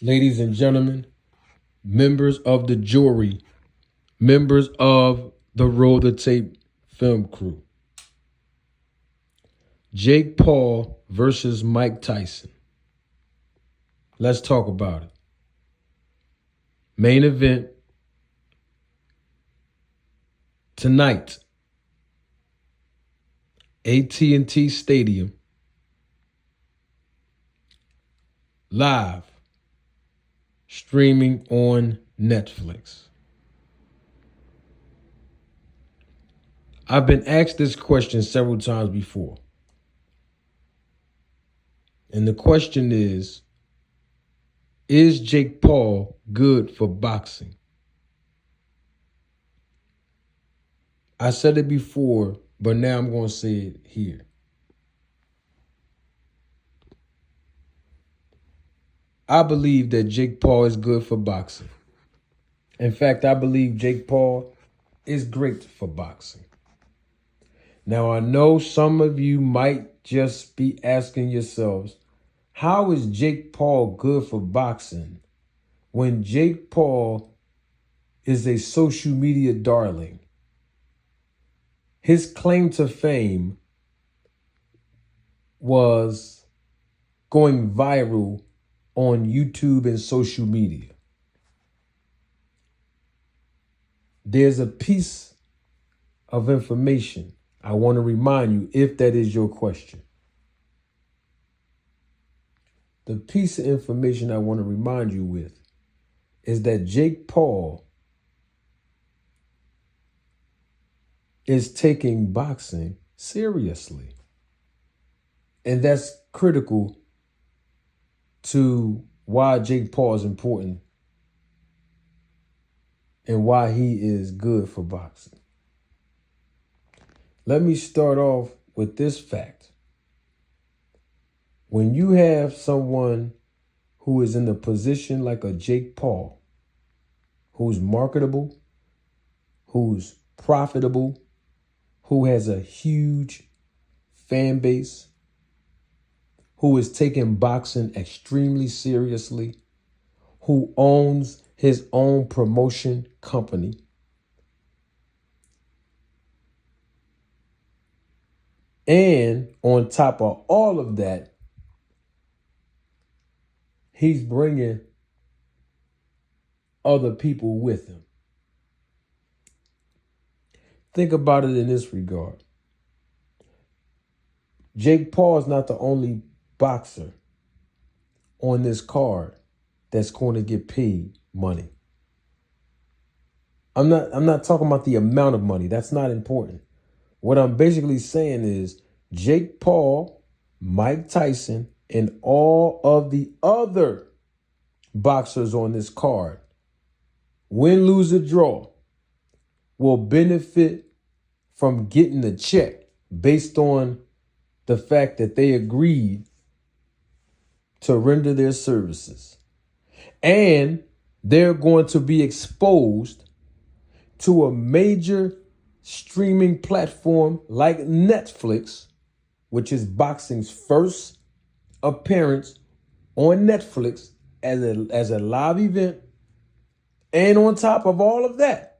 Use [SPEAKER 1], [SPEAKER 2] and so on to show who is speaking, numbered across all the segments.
[SPEAKER 1] ladies and gentlemen, members of the jury, members of the Roll the Tape film crew. Jake Paul versus Mike Tyson. Let's talk about it. Main event tonight, AT&T Stadium, live, streaming on Netflix. I've been asked this question several times before. And the question is Jake Paul good for boxing? I said it before, but now I'm going to say it here. I believe that Jake Paul is good for boxing. In fact, I believe Jake Paul is great for boxing. Now, I know some of you might just be asking yourselves, how is Jake Paul good for boxing when Jake Paul is a social media darling? His claim to fame was going viral on YouTube and social media. There's a piece of information I want to remind you, if that is your question. The piece of information I want to remind you with is that Jake Paul is taking boxing seriously. And that's critical to why Jake Paul is important and why he is good for boxing. Let me start off with this fact. When you have someone who is in a position like a Jake Paul, who's marketable, who's profitable, who has a huge fan base, who is taking boxing extremely seriously, who owns his own promotion company, and on top of all of that, he's bringing other people with him. Think about it in this regard. Jake Paul is not the only boxer on this card that's going to get paid money. I'm not talking about the amount of money. That's not important. What I'm basically saying is Jake Paul, Mike Tyson, and all of the other boxers on this card, win, lose, or draw, will benefit from getting a check based on the fact that they agreed to render their services. And they're going to be exposed to a major streaming platform like Netflix, which is boxing's first appearance on Netflix as a live event. And on top of all of that,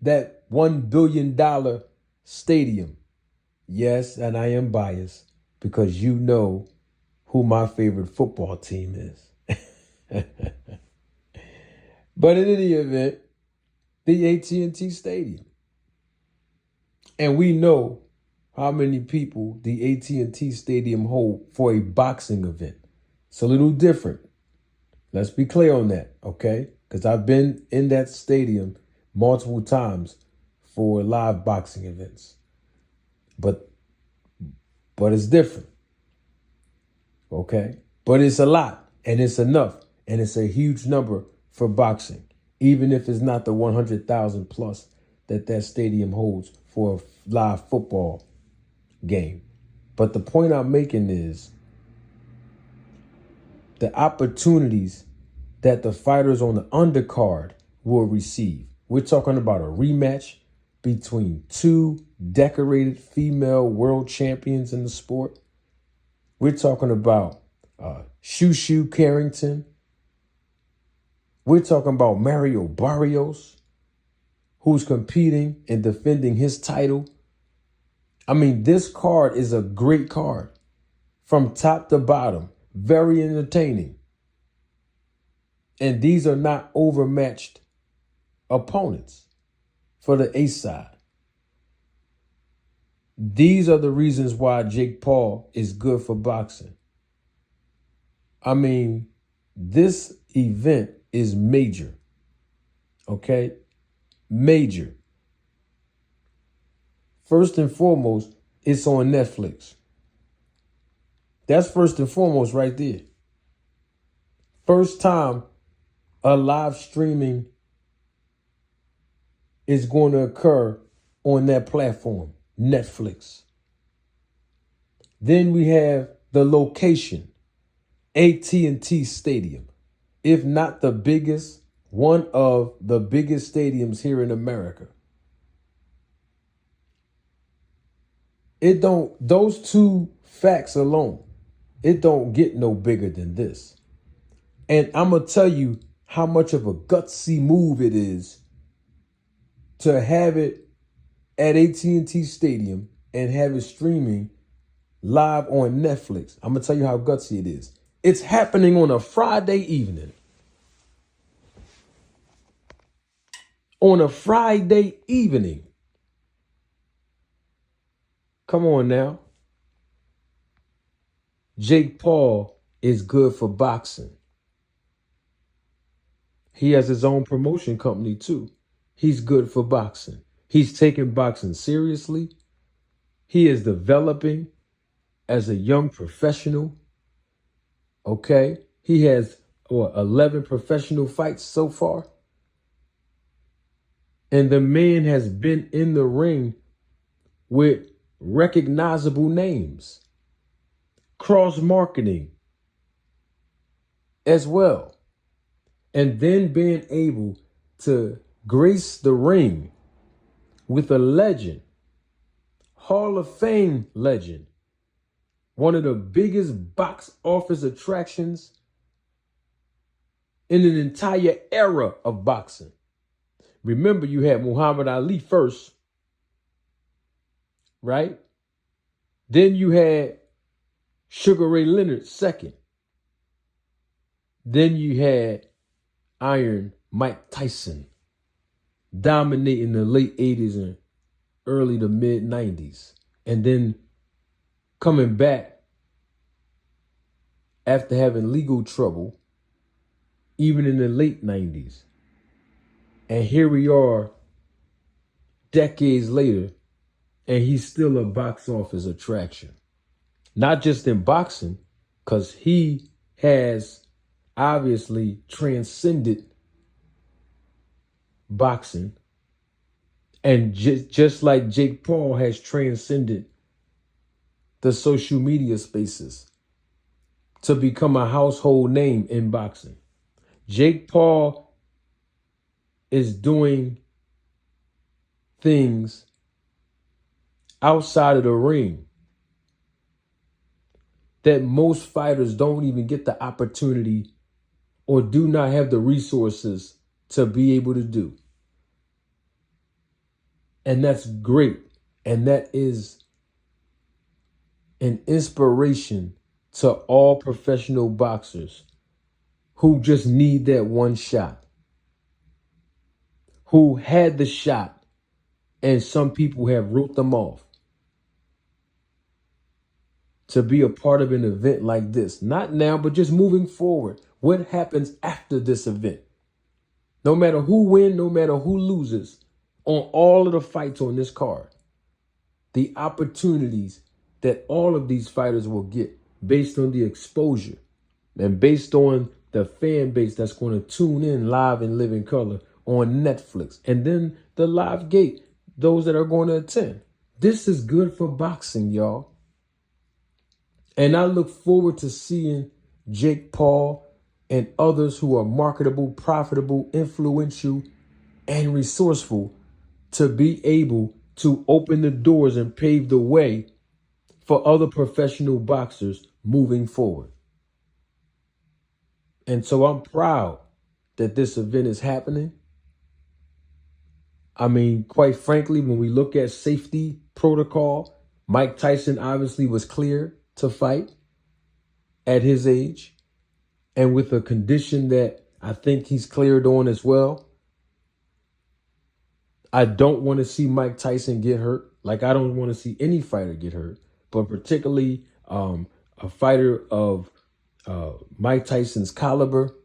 [SPEAKER 1] that $1 billion stadium. Yes, and I am biased because you know who my favorite football team is. But in any event, the AT&T Stadium. And we know how many people the AT&T Stadium hold for a boxing event. It's a little different. Let's be clear on that, okay? Because I've been in that stadium multiple times for live boxing events. But it's different, okay? But it's a lot, and it's enough, and it's a huge number for boxing, even if it's not the 100,000 plus that stadium holds for a live football game. But the point I'm making is the opportunities that the fighters on the undercard will receive. We're talking about a rematch between two decorated female world champions in the sport. We're talking about Shushu Carrington. We're talking about Mario Barrios, who's competing and defending his title. I mean, this card is a great card from top to bottom. Very entertaining. And these are not overmatched opponents for the ace side. These are the reasons why Jake Paul is good for boxing. I mean, this event is major. Okay? Major. First and foremost, it's on Netflix. That's first and foremost right there. First time a live streaming is going to occur on that platform, Netflix. Then we have the location, AT&T Stadium. If not the biggest, one of the biggest stadiums here in America. Those two facts alone, it don't get no bigger than this. And I'm going to tell you how much of a gutsy move it is to have it at AT&T Stadium and have it streaming live on Netflix. I'm going to tell you how gutsy it is. It's happening on a Friday evening. On a Friday evening. Come on now. Jake Paul is good for boxing. He has his own promotion company too. He's good for boxing. He's taking boxing seriously. He is developing as a young professional. Okay. He has 11 professional fights so far. And the man has been in the ring with recognizable names. Cross-marketing as well. And then being able to grace the ring with a legend, Hall of Fame legend, one of the biggest box office attractions in an entire era of boxing. Remember, you had Muhammad Ali first, right? Then you had Sugar Ray Leonard second. Then you had Iron Mike Tyson dominating the late 80s and early to mid 90s. And then coming back after having legal trouble, even in the late 90s. And here we are decades later, and he's still a box office attraction. Not just in boxing, because he has obviously transcended boxing. And just like Jake Paul has transcended the social media spaces to become a household name in boxing. Jake Paul is doing things outside of the ring that most fighters don't even get the opportunity or do not have the resources to be able to do. And that's great. And that is an inspiration to all professional boxers who just need that one shot, who had the shot, and some people have wrote them off to be a part of an event like this. Not now, but just moving forward. What happens after this event? No matter who wins, no matter who loses, on all of the fights on this card, the opportunities that all of these fighters will get based on the exposure and based on the fan base that's going to tune in live and live in color on Netflix. And then the live gate, those that are going to attend. This is good for boxing, y'all. And I look forward to seeing Jake Paul and others who are marketable, profitable, influential, and resourceful to be able to open the doors and pave the way for other professional boxers moving forward. And so I'm proud that this event is happening. I mean, quite frankly, when we look at safety protocol, Mike Tyson obviously was clear to fight at his age and with a condition that I think he's cleared on as well. I don't want to see Mike Tyson get hurt. Like, I don't want to see any fighter get hurt, but particularly a fighter of Mike Tyson's caliber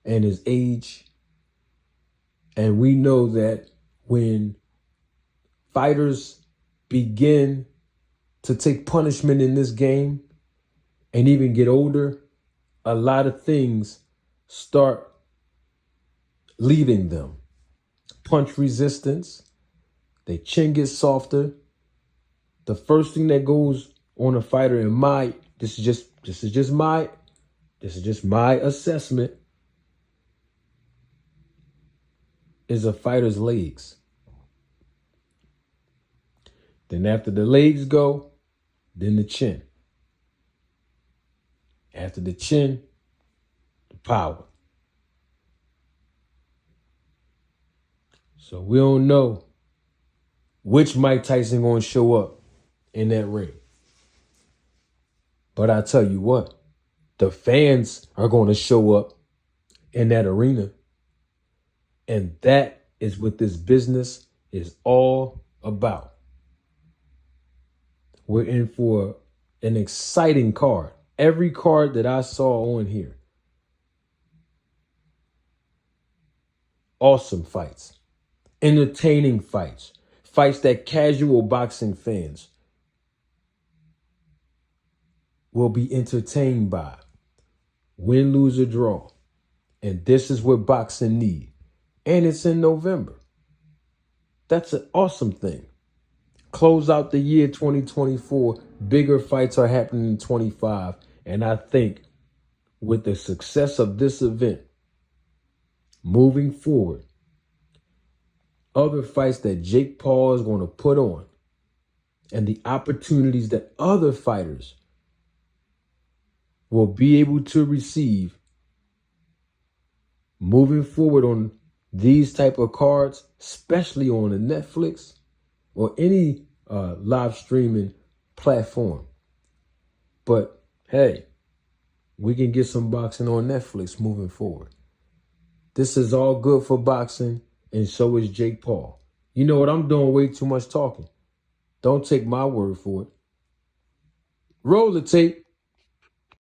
[SPEAKER 1] and his age. And we know that when fighters begin to take punishment in this game and even get older, a lot of things start leaving them. Punch resistance, their chin gets softer. The first thing that goes on a fighter, in my this is just my assessment, is a fighter's legs. Then after the legs go, then the chin. After the chin, the power. So we don't know which Mike Tyson going to show up in that ring. But I tell you what, the fans are going to show up in that arena. And that is what this business is all about. We're in for an exciting card. Every card that I saw on here, awesome fights, entertaining fights, fights that casual boxing fans will be entertained by. Win, lose, or draw. And this is what boxing needs. And it's in November. That's an awesome thing. Close out the year 2024. Bigger fights are happening in 25. And I think with the success of this event, moving forward, other fights that Jake Paul is going to put on and the opportunities that other fighters will be able to receive moving forward on these type of cards, especially on a Netflix or any live streaming platform. But hey, we can get some boxing on Netflix moving forward. This is all good for boxing, and so is Jake Paul. You know what? I'm doing way too much talking. Don't take my word for it. Roll the tape.